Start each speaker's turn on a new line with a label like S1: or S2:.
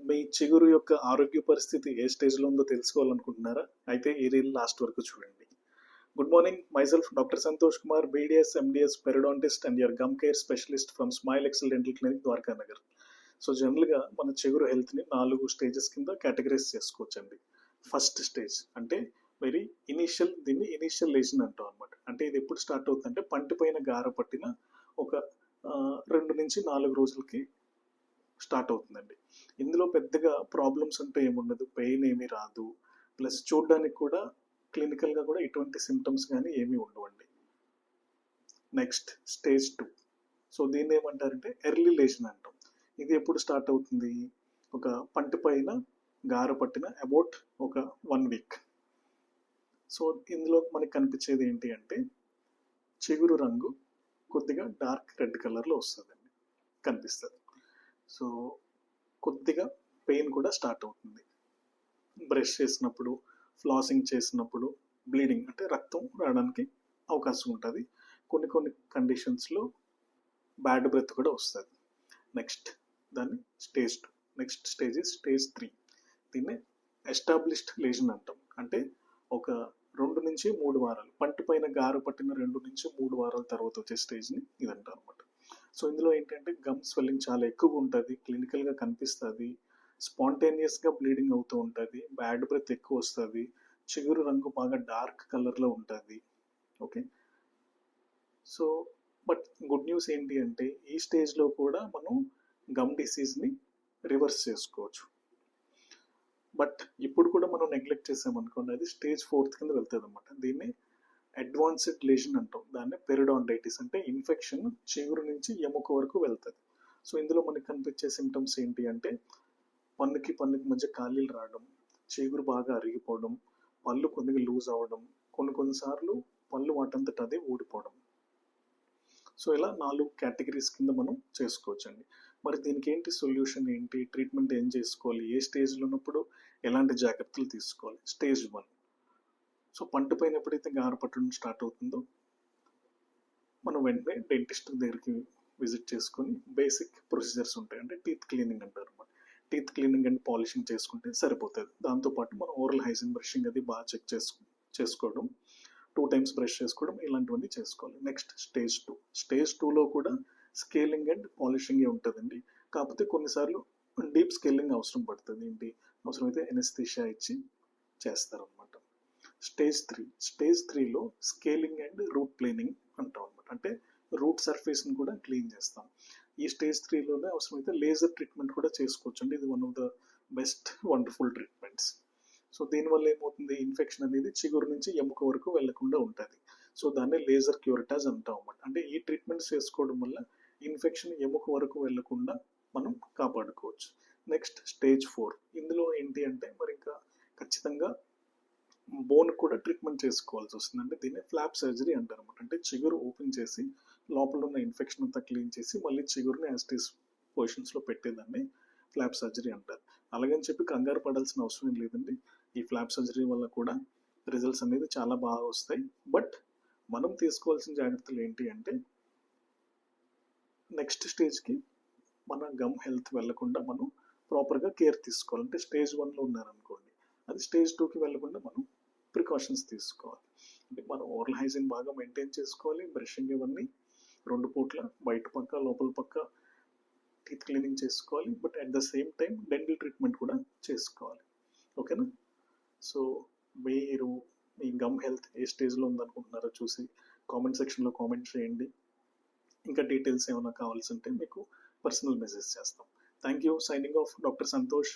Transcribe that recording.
S1: మీ చిగురు యొక్క ఆరోగ్య పరిస్థితి ఏ స్టేజ్లో ఉందో తెలుసుకోవాలనుకుంటున్నారా? అయితే ఈ రీల్ లాస్ట్ వరకు చూడండి. Good morning, myself doctor Santosh Kumar, BDS MDS periodontist and your gum care specialist from Smile Excel dental clinic, Dwaraka Nagar. So జనరల్గా మన చిగురు హెల్త్ని 4 స్టేజెస్ కింద కేటగరైజ్ చేసుకోవచ్చండి. ఫస్ట్ స్టేజ్ అంటే దీన్ని ఇనీషియల్ లేషన్ అంటాం అనమాట. అంటే ఇది ఎప్పుడు స్టార్ట్ అవుతుందంటే పంటి పైన గార పట్టిన ఒక 2 నుంచి 4 రోజులకి స్టార్ట్ అవుతుందండి. ఇందులో పెద్దగా ప్రాబ్లమ్స్ అంటే ఏముండదు, పెయిన్ ఏమీ రాదు, ప్లస్ చూడడానికి కూడా క్లినికల్గా కూడా ఎటువంటి సిమ్టమ్స్ కానీ ఏమీ ఉండవండి. Next stage 2. సో దీన్ని ఏమంటారంటే ఎర్లీ లేషన్ అంటాం. ఇది ఎప్పుడు స్టార్ట్ అవుతుంది? ఒక పంటి పైన గార పట్టిన అబౌట్ ఒక 1 వీక్. సో ఇందులో మనకి కనిపించేది ఏంటి అంటే చిగురు రంగు కొద్దిగా డార్క్ రెడ్ కలర్లో వస్తుందండి, కనిపిస్తుంది. సో కొద్దిగా పెయిన్ కూడా స్టార్ట్ అవుతుంది. బ్రష్ చేసినప్పుడు, ఫ్లాసింగ్ చేసినప్పుడు బ్లీడింగ్ అంటే రక్తం రావడానికి అవకాశం ఉంటుంది. కొన్ని కండిషన్స్లో బ్యాడ్ బ్రెత్ కూడా వస్తుంది. నెక్స్ట్ దాన్ని స్టేజ్ 2. Next stage 3. దీన్ని ఎస్టాబ్లిష్డ్ లేషన్ అంటాం. అంటే ఒక 2 నుంచి 3 వారాలు, పంటి పైన గార పట్టిన 2 నుంచి 3 వారాల తర్వాత వచ్చే స్టేజ్ని ఇది అంటాం అనమాట. సో ఇందులో ఏంటంటే గమ్ స్వెల్లింగ్ చాలా ఎక్కువగా ఉంటుంది, క్లినికల్గా కనిపిస్తుంది, స్పాంటేనియస్గా బ్లీడింగ్ అవుతూ ఉంటుంది, బ్యాడ్ బ్రెత్ ఎక్కువ వస్తుంది, చిగురు రంగు బాగా డార్క్ కలర్లో ఉంటుంది. Okay, so but good news ఏంటి అంటే ఈ స్టేజ్లో కూడా మనం గమ్ డిసీజ్ని రివర్స్ చేసుకోవచ్చు. బట్ ఇప్పుడు కూడా మనం నెగ్లెక్ట్ చేసామనుకోండి, అది స్టేజ్ 4 కింద వెళ్తుంది అనమాట. దీన్ని అడ్వాన్స్డ్ లేషన్ అంటాం. దాన్ని పెరిడాంటైటిస్ అంటే ఇన్ఫెక్షన్ చిగురు నుంచి ఎముక వరకు వెళ్తుంది. సో ఇందులో మనకి కనిపించే సిమ్టమ్స్ ఏంటి అంటే పన్నుకి మధ్య ఖాళీలు రావడం, చిగురు బాగా అరిగిపోవడం, పళ్ళు కొద్దిగా లూజ్ అవ్వడం, కొన్నిసార్లు పళ్ళు వాటంతట అదే ఊడిపోవడం. సో ఇలా 4 కేటగిరీస్ కింద మనం చేసుకోవచ్చండి. మరి దీనికి ఏంటి సొల్యూషన్, ఏంటి ట్రీట్మెంట్, ఏం చేసుకోవాలి, ఏ స్టేజ్లో ఉన్నప్పుడు ఎలాంటి జాగ్రత్తలు తీసుకోవాలి? స్టేజ్ 1. సో పంట పైన ఎప్పుడైతే గార పట్టడం స్టార్ట్ అవుతుందో మనం వెంటనే డెంటిస్ట్ దగ్గరికి విజిట్ చేసుకొని బేసిక్ ప్రొసీజర్స్ ఉంటాయి. అంటే టీత్ క్లీనింగ్ అంటారు. టీత్ క్లీనింగ్ అండ్ పాలిషింగ్ చేసుకుంటే సరిపోతుంది. దాంతోపాటు మనం ఓరల్ హైజీన్ బ్రషింగ్ అది బాగా చెక్ చేసుకోవడం, 2 టైమ్స్ బ్రష్ చేసుకోవడం, ఇలాంటివన్నీ చేసుకోవాలి. Next stage 2. స్టేజ్ 2లో కూడా స్కేలింగ్ అండ్ పాలిషింగే ఉంటుందండి. కాకపోతే కొన్నిసార్లు డీప్ స్కేలింగ్ అవసరం పడుతుంది. అవసరమైతే ఎనస్థీషియా ఇచ్చి చేస్తారనమాట. స్టేజ్ 3లో స్కేలింగ్ అండ్ రూట్ ప్లేనింగ్ అంటాం అనమాట. అంటే రూట్ సర్ఫేస్ని కూడా క్లీన్ చేస్తాం. ఈ స్టేజ్ 3లోనే అవసరమైతే లేజర్ ట్రీట్మెంట్ కూడా చేసుకోవచ్చు అండి. ఇది one of the best wonderful treatments. So దీనివల్ల ఏమవుతుంది, ఇన్ఫెక్షన్ అనేది చిగురు నుంచి ఎముక వరకు వెళ్లకుండా ఉంటుంది. సో దాన్ని లేజర్ క్యూరిటాజ్ అంటాం అన్నమాట. అంటే ఈ ట్రీట్మెంట్స్ చేసుకోవడం వల్ల ఇన్ఫెక్షన్ ఎముక వరకు వెళ్లకుండా మనం కాపాడుకోవచ్చు. Next stage 4. ఇందులో ఏంటి అంటే మరి ఇంకా ఖచ్చితంగా బోన్ కూడా ట్రీట్మెంట్ చేసుకోవాల్సి వస్తుందండి. దీన్ని ఫ్లాప్ సర్జరీ అంటారు అనమాట. అంటే చిగురు ఓపెన్ చేసి లోపల ఉన్న ఇన్ఫెక్షన్ అంతా క్లీన్ చేసి మళ్ళీ చిగురుని యాస్టీస్ పొజిషన్స్లో పెట్టేదాన్ని ఫ్లాప్ సర్జరీ అంటారు. అలాగని చెప్పి కంగారు పడాల్సిన అవసరం లేదండి. ఈ ఫ్లాప్ సర్జరీ వల్ల కూడా రిజల్ట్స్ అనేది చాలా బాగా వస్తాయి. బట్ మనం తీసుకోవాల్సిన జాగ్రత్తలు ఏంటి అంటే నెక్స్ట్ స్టేజ్కి మన గమ్ హెల్త్ వెళ్లకుండా మనం ప్రాపర్గా కేర్ తీసుకోవాలి. అంటే స్టేజ్ 1లో ఉన్నారనుకోండి, అది స్టేజ్ 2కి వెళ్లకుండా మనం ప్రికాషన్స్ తీసుకోవాలి. అంటే మనం ఓరల్ హైజీన్ బాగా మెయింటైన్ చేసుకోవాలి, బ్రషింగ్ ఇవన్నీ 2 పూట్ల బయట పక్క లోపల పక్క టీత్ క్లీనింగ్ చేసుకోవాలి. But at the same time dental treatment కూడా చేసుకోవాలి. ఓకేనా? సో మీరు మీ గమ్ హెల్త్ ఏ స్టేజ్లో ఉందనుకుంటున్నారో చూసి కామెంట్ సెక్షన్లో కామెంట్ చేయండి. ఇంకా డీటెయిల్స్ ఏమైనా కావాల్సి ఉంటే మీకు పర్సనల్ మెసేజ్ చేస్తాం. Thank you. Signing off doctor Santosh.